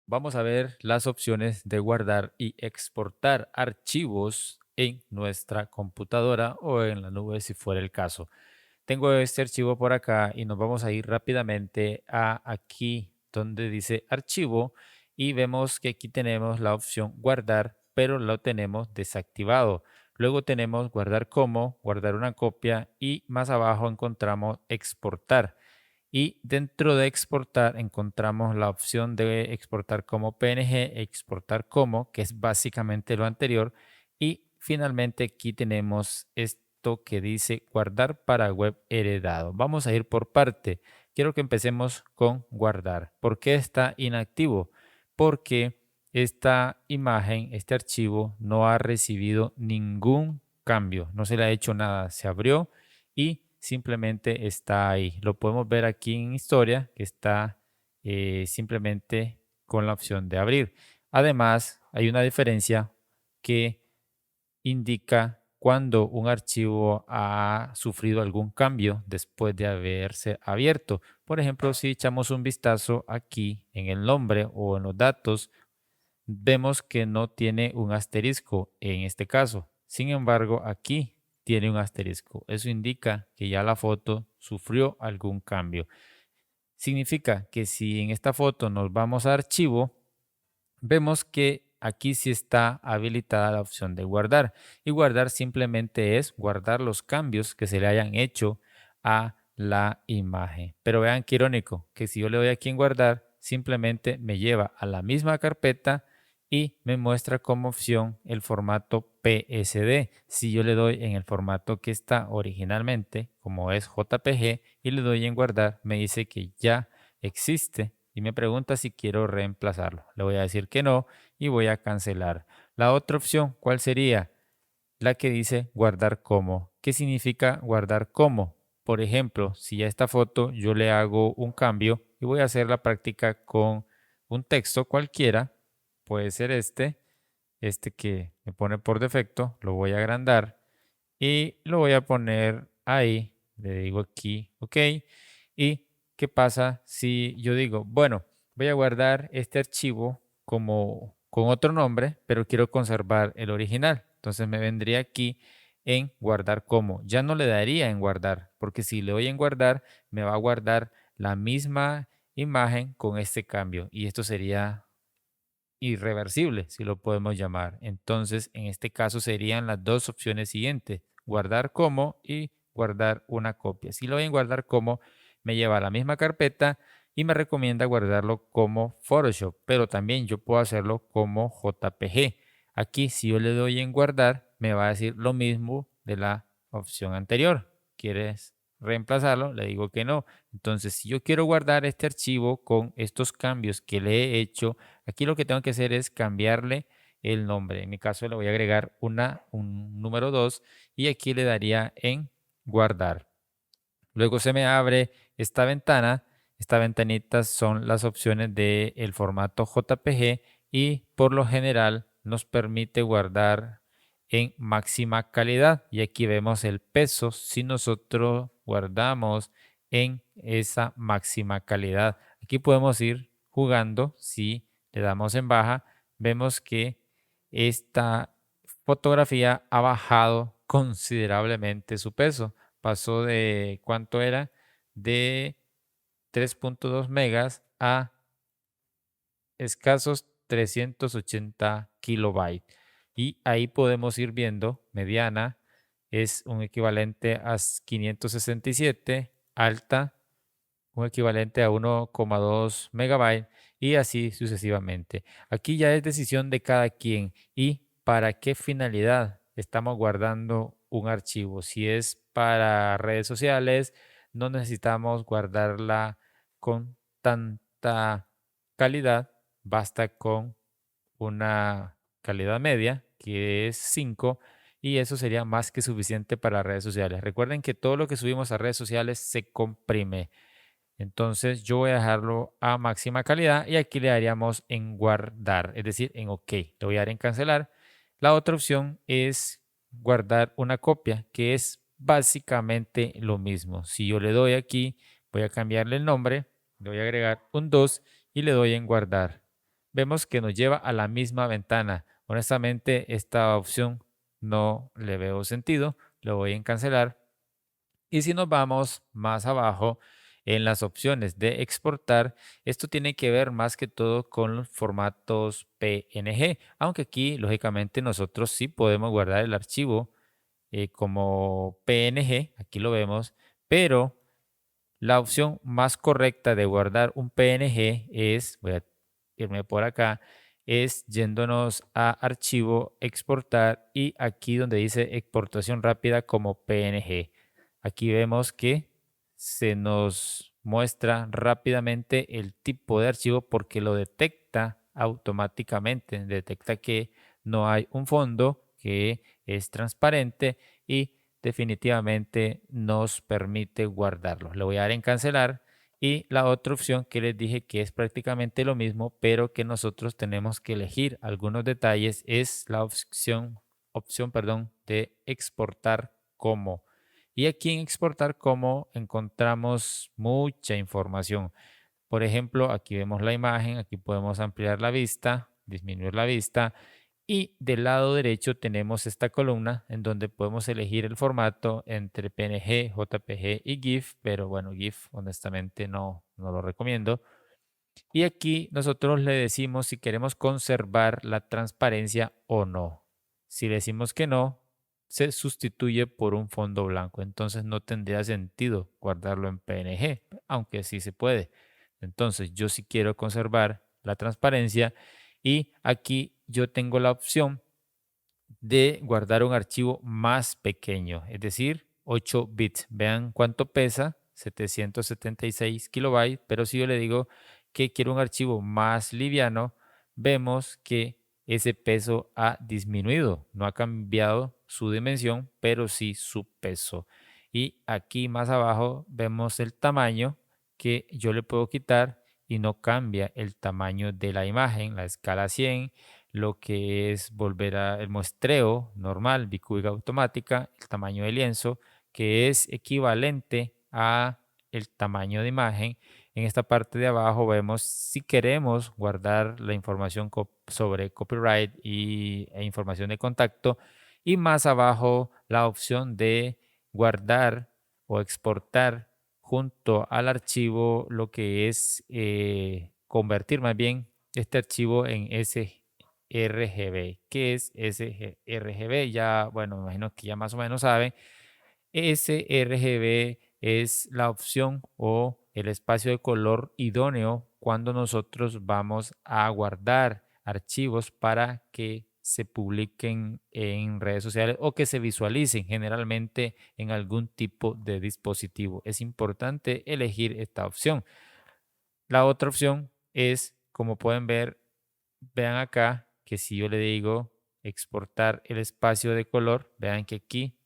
Vamos a ver las opciones de guardar y exportar archivos en nuestra computadora o en la nube si fuera el caso. Tengo este archivo por acá y nos vamos a ir rápidamente a aquí donde dice archivo y vemos que aquí tenemos la opción guardar, pero lo tenemos desactivado. Luego tenemos guardar como, guardar una copia y más abajo encontramos exportar. Y dentro de exportar encontramos la opción de exportar como PNG, exportar como, que es básicamente lo anterior. Y finalmente aquí tenemos esto que dice guardar para web heredado. Vamos a ir por parte. Quiero que empecemos con guardar. ¿Por qué está inactivo? Porque esta imagen, este archivo no ha recibido ningún cambio, no se le ha hecho nada, se abrió y simplemente está ahí. Lo podemos ver aquí en historia, que está simplemente con la opción de abrir. Además, hay una diferencia que indica cuando un archivo ha sufrido algún cambio después de haberse abierto. Por ejemplo, si echamos un vistazo aquí en el nombre o en los datos, vemos que no tiene un asterisco en este caso. Sin embargo, aquí tiene un asterisco. Eso indica que ya la foto sufrió algún cambio. Significa que si en esta foto nos vamos a archivo, vemos que aquí sí está habilitada la opción de guardar. Y guardar simplemente es guardar los cambios que se le hayan hecho a la imagen. Pero vean qué irónico, que si yo le doy aquí en guardar, simplemente me lleva a la misma carpeta y me muestra como opción el formato PSD. Si yo le doy en el formato que está originalmente, como es JPG, y le doy en guardar, me dice que ya existe y me pregunta si quiero reemplazarlo. Le voy a decir que no y voy a cancelar. La otra opción, ¿cuál sería? La que dice guardar como. ¿Qué significa guardar como? Por ejemplo, si a esta foto yo le hago un cambio y voy a hacer la práctica con un texto cualquiera, puede ser este que me pone por defecto, lo voy a agrandar y lo voy a poner ahí. Le digo aquí, ok. ¿Y qué pasa si yo digo, bueno, voy a guardar este archivo como con otro nombre, pero quiero conservar el original? Entonces me vendría aquí en guardar como. Ya no le daría en guardar, porque si le doy en guardar, me va a guardar la misma imagen con este cambio y esto sería irreversible, si lo podemos llamar. Entonces, en este caso serían las dos opciones siguientes, guardar como y guardar una copia. Si lo voy a guardar como, me lleva a la misma carpeta y me recomienda guardarlo como Photoshop, pero también yo puedo hacerlo como JPG. Aquí, si yo le doy en guardar, me va a decir lo mismo de la opción anterior. ¿Quieres reemplazarlo? Le digo que no. Entonces, si yo quiero guardar este archivo con estos cambios que le he hecho, aquí lo que tengo que hacer es cambiarle el nombre. En mi caso le voy a agregar un número 2 y aquí le daría en guardar. Luego se me abre esta ventana. Esta ventanita son las opciones del formato JPG y por lo general nos permite guardar en máxima calidad. Y aquí vemos el peso si nosotros guardamos en esa máxima calidad. Aquí podemos ir jugando. Si le damos en baja, vemos que esta fotografía ha bajado considerablemente su peso. Pasó de, ¿cuánto era? De 3.2 megas a escasos 380 kilobytes. Y ahí podemos ir viendo, mediana es un equivalente a 567, alta un equivalente a 1,2 megabytes y así sucesivamente. Aquí ya es decisión de cada quien y para qué finalidad estamos guardando un archivo. Si es para redes sociales, no necesitamos guardarla con tanta calidad, basta con una calidad media que es 5 y eso sería más que suficiente para redes sociales. Recuerden que todo lo que subimos a redes sociales se comprime. Entonces yo voy a dejarlo a máxima calidad y aquí le daríamos en guardar, es decir, en OK. Le voy a dar en cancelar. La otra opción es guardar una copia, que es básicamente lo mismo. Si yo le doy aquí, voy a cambiarle el nombre, le voy a agregar un 2 y le doy en guardar. vemos que nos lleva a la misma ventana. Honestamente, esta opción no le veo sentido, lo voy a cancelar. Y si nos vamos más abajo en las opciones de exportar, esto tiene que ver más que todo con los formatos PNG, aunque aquí lógicamente nosotros sí podemos guardar el archivo como PNG, aquí lo vemos, pero la opción más correcta de guardar un PNG es, voy a irme por acá, es yéndonos a archivo, exportar y aquí donde dice exportación rápida como PNG. Aquí vemos que se nos muestra rápidamente el tipo de archivo porque lo detecta automáticamente, detecta que no hay un fondo, que es transparente y definitivamente nos permite guardarlo. Le voy a dar en cancelar y la otra opción que les dije que es prácticamente lo mismo, pero que nosotros tenemos que elegir algunos detalles es la opción de exportar como. Y aquí en exportar como encontramos mucha información. Por ejemplo, aquí vemos la imagen, aquí podemos ampliar la vista, disminuir la vista y del lado derecho tenemos esta columna en donde podemos elegir el formato entre PNG, JPG y GIF, pero bueno, GIF honestamente no lo recomiendo. Y aquí nosotros le decimos si queremos conservar la transparencia o no. Si decimos que no, se sustituye por un fondo blanco. Entonces no tendría sentido guardarlo en PNG, aunque sí se puede. Entonces yo sí quiero conservar la transparencia y aquí yo tengo la opción de guardar un archivo más pequeño, es decir, 8 bits. Vean cuánto pesa, 776 kilobytes, pero si yo le digo que quiero un archivo más liviano, vemos que ese peso ha disminuido, no ha cambiado su dimensión, pero sí su peso. Y aquí más abajo vemos el tamaño que yo le puedo quitar y no cambia el tamaño de la imagen, la escala 100, lo que es volver a el muestreo normal, bicúbica automática, el tamaño de lienzo, que es equivalente a el tamaño de imagen. En esta parte de abajo vemos si queremos guardar la información sobre copyright e información de contacto. Y más abajo la opción de guardar o exportar junto al archivo lo que es convertir más bien este archivo en sRGB. ¿Qué es sRGB? Ya, bueno, me imagino que ya más o menos saben. sRGB es la opción o el espacio de color idóneo cuando nosotros vamos a guardar archivos para que se publiquen en redes sociales o que se visualicen generalmente en algún tipo de dispositivo. Es importante elegir esta opción. La otra opción es, como pueden ver, vean acá que si yo le digo exportar el espacio de color, vean que aquí,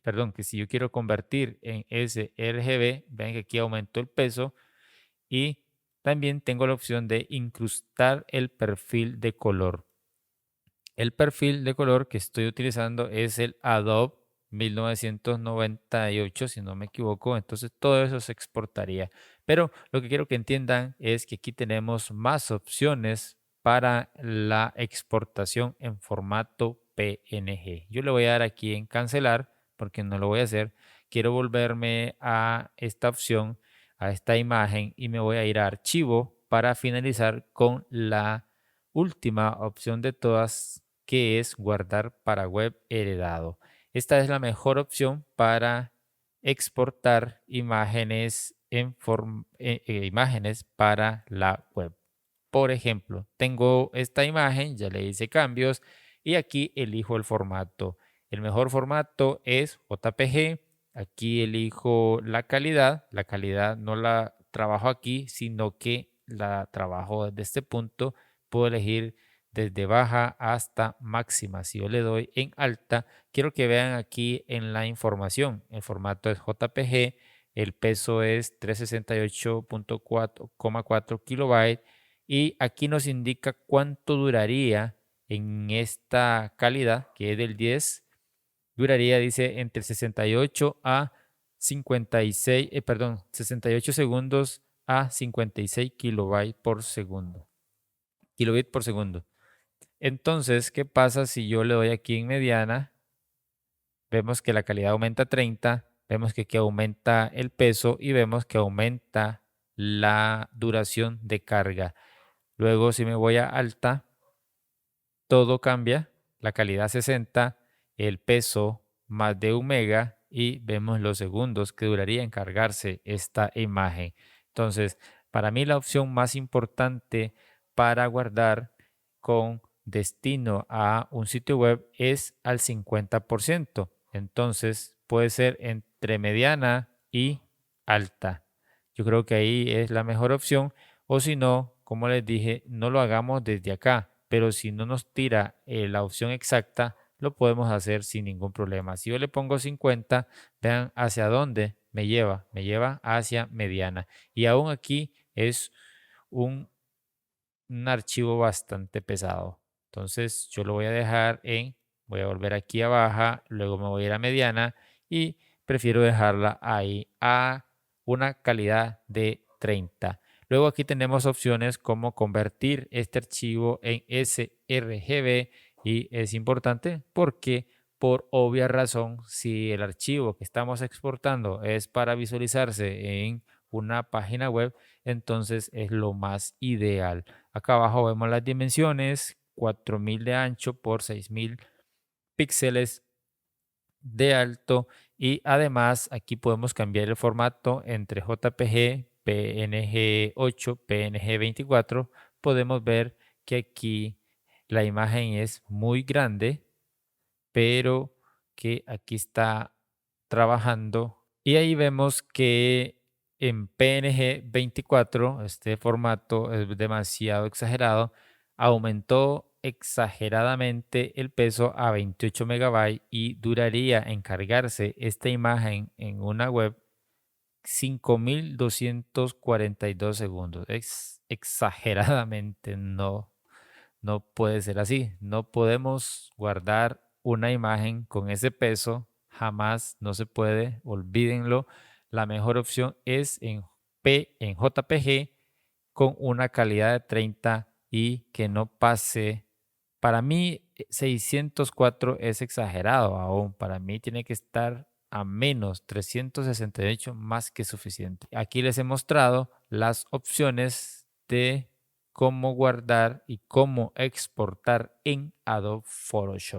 perdón, que si yo quiero convertir en sRGB, vean que aquí aumentó el peso y también tengo la opción de incrustar el perfil de color. El perfil de color que estoy utilizando es el Adobe 1998, si no me equivoco. Entonces todo eso se exportaría. Pero lo que quiero que entiendan es que aquí tenemos más opciones para la exportación en formato PNG. Yo le voy a dar aquí en cancelar porque no lo voy a hacer. Quiero volverme a esta opción, a esta imagen y me voy a ir a archivo para finalizar con la última opción de todas, que es guardar para web heredado. Esta es la mejor opción para exportar imágenes imágenes para la web. Por ejemplo, tengo esta imagen, ya le hice cambios y aquí elijo el formato. El mejor formato es JPG. Aquí elijo la calidad. La calidad no la trabajo aquí, sino que la trabajo desde este punto. Puedo elegir desde baja hasta máxima. Si yo le doy en alta, quiero que vean aquí en la información. El formato es JPG, el peso es 368,4 kilobytes y aquí nos indica cuánto duraría en esta calidad, que es del 10. Duraría, dice, entre 68 a 56, 68 segundos a 56 kilobytes por segundo. kilobits por segundo. Entonces, ¿qué pasa si yo le doy aquí en mediana? Vemos que la calidad aumenta 30, vemos que aquí aumenta el peso y vemos que aumenta la duración de carga. Luego, si me voy a alta, todo cambia, la calidad 60, el peso más de 1 mega y vemos los segundos que duraría en cargarse esta imagen. Entonces, para mí la opción más importante para guardar con destino a un sitio web es al 50%. Entonces, puede ser entre mediana y alta. Yo creo que ahí es la mejor opción. O si no, como les dije, no lo hagamos desde acá, pero si no nos tira la opción exacta, lo podemos hacer sin ningún problema. Si yo le pongo 50, vean hacia dónde me lleva hacia mediana. Y aún aquí es un, un archivo bastante pesado. Entonces yo lo voy a dejar voy a volver aquí a baja, luego me voy a ir a mediana y prefiero dejarla ahí a una calidad de 30. Luego aquí tenemos opciones como convertir este archivo en sRGB y es importante porque por obvia razón, si el archivo que estamos exportando es para visualizarse en una página web, entonces es lo más ideal. Acá abajo vemos las dimensiones, 4000 de ancho por 6000 píxeles de alto y además aquí podemos cambiar el formato entre JPG, PNG 8, PNG 24. Podemos ver que aquí la imagen es muy grande, pero que aquí está trabajando. Y ahí vemos que en PNG 24 este formato es demasiado exagerado, aumentó exageradamente el peso a 28 megabytes y duraría en cargarse esta imagen en una web 5242 segundos. Es exageradamente no puede ser así. No podemos guardar una imagen con ese peso. Jamás, no se puede. Olvídenlo. La mejor opción es en JPG con una calidad de 30 y que no pase. Para mí, 604 es exagerado aún. Para mí tiene que estar a menos 368 más que suficiente. Aquí les he mostrado las opciones de cómo guardar y cómo exportar en Adobe Photoshop.